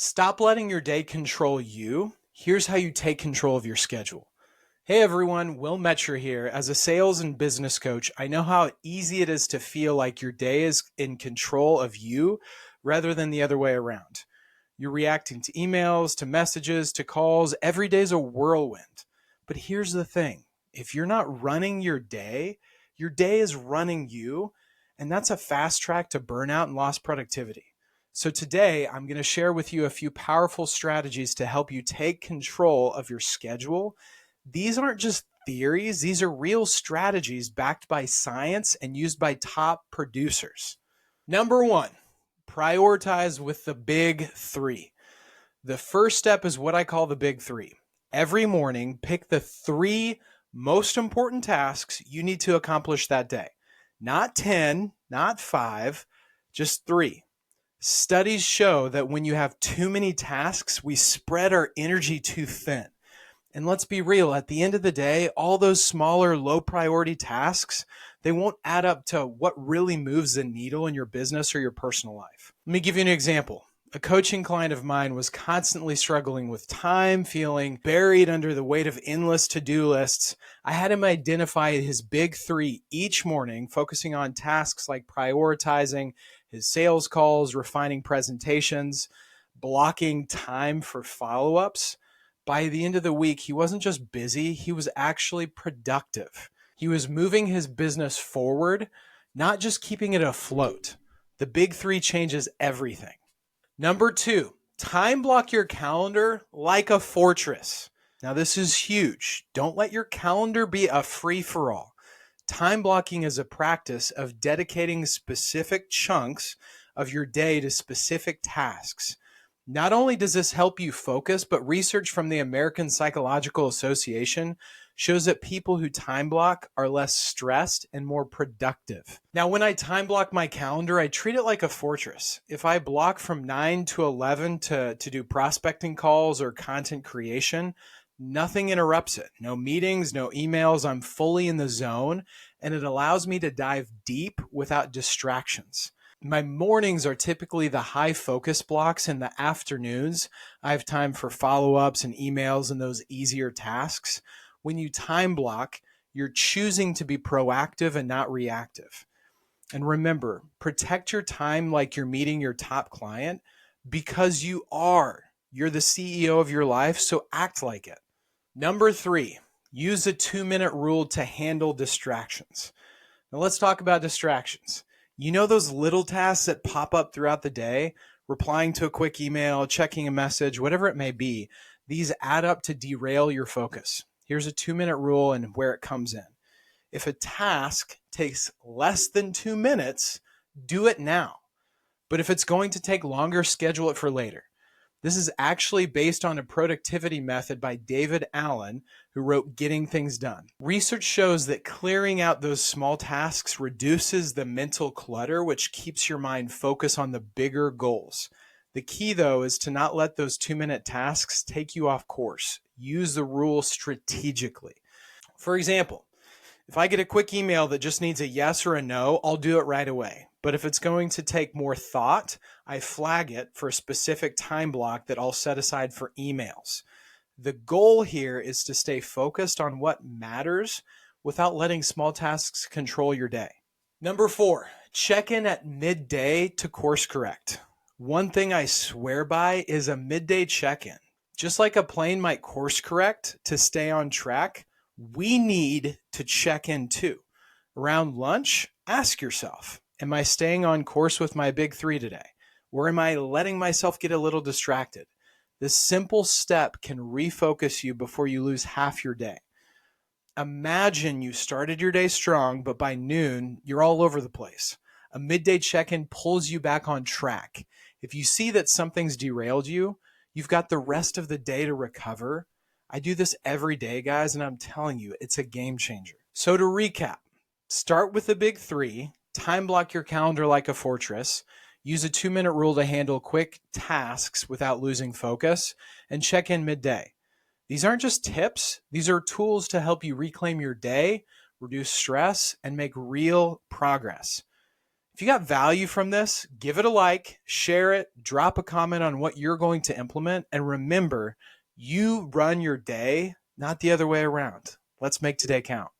Stop letting your day control you. Here's how you take control of your schedule. Hey everyone, Metscher here. As a sales and business coach, I know how easy it is to feel like your day is in control of you rather than the other way around. You're reacting to emails, to messages, to calls. Every day's a whirlwind. But here's the thing. If you're not running your day is running you, and that's a fast track to burnout and lost productivity. So today, I'm going to share with you a few powerful strategies to help you take control of your schedule. These aren't just theories, these are real strategies backed by science and used by top producers. Number one, prioritize with the big three. The first step is what I call the big three. Every morning, pick the three most important tasks you need to accomplish that day. Not 10, not 5, just 3. Studies show that when you have too many tasks, we spread our energy too thin. And let's be real, at the end of the day, all those smaller, low priority tasks, they won't add up to what really moves the needle in your business or your personal life. Let me give you an example. A coaching client of mine was constantly struggling with time, feeling buried under the weight of endless to-do lists. I had him identify his big three each morning, focusing on tasks like prioritizing his sales calls, refining presentations, blocking time for follow-ups. By the end of the week, he wasn't just busy, he was actually productive. He was moving his business forward, not just keeping it afloat. The big three changes everything. Number two, time block your calendar like a fortress. Now, this is huge. Don't let your calendar be a free-for-all. Time blocking is a practice of dedicating specific chunks of your day to specific tasks. Not only does this help you focus, but research from the American Psychological Association shows that people who time block are less stressed and more productive. Now, when I time block my calendar, I treat it like a fortress. If I block from 9 to 11 to do prospecting calls or content creation, nothing interrupts it. No meetings, no emails. I'm fully in the zone, and it allows me to dive deep without distractions. My mornings are typically the high focus blocks. In the afternoons, I have time for follow-ups and emails and those easier tasks. When you time block, you're choosing to be proactive and not reactive. And remember, protect your time like you're meeting your top client because you are. You're the CEO of your life, so act like it. Number three, use the 2-minute rule to handle distractions. Now let's talk about distractions. You know those little tasks that pop up throughout the day, replying to a quick email, checking a message, whatever it may be, these add up to derail your focus. Here's a 2-minute rule and where it comes in. If a task takes less than 2 minutes, do it now. But if it's going to take longer, schedule it for later. This is actually based on a productivity method by David Allen, who wrote Getting Things Done. Research shows that clearing out those small tasks reduces the mental clutter, which keeps your mind focused on the bigger goals. The key, though, is to not let those 2-minute tasks take you off course. Use the rule strategically. For example, if I get a quick email that just needs a yes or a no, I'll do it right away. But if it's going to take more thought, I flag it for a specific time block that I'll set aside for emails. The goal here is to stay focused on what matters without letting small tasks control your day. Number four, check in at midday to course correct. One thing I swear by is a midday check-in. Just like a plane might course correct to stay on track, we need to check in too. Around lunch, ask yourself, am I staying on course with my big three today? Or am I letting myself get a little distracted? This simple step can refocus you before you lose half your day. Imagine you started your day strong, but by noon, you're all over the place. A midday check-in pulls you back on track. If you see that something's derailed you, you've got the rest of the day to recover. I do this every day, guys, and I'm telling you, it's a game changer. So to recap, start with the big three, time block your calendar like a fortress, use a 2-minute rule to handle quick tasks without losing focus, and check in midday. These aren't just tips. These are tools to help you reclaim your day, reduce stress, and make real progress. If you got value from this, give it a like, share it, drop a comment on what you're going to implement. And remember, you run your day, not the other way around. Let's make today count.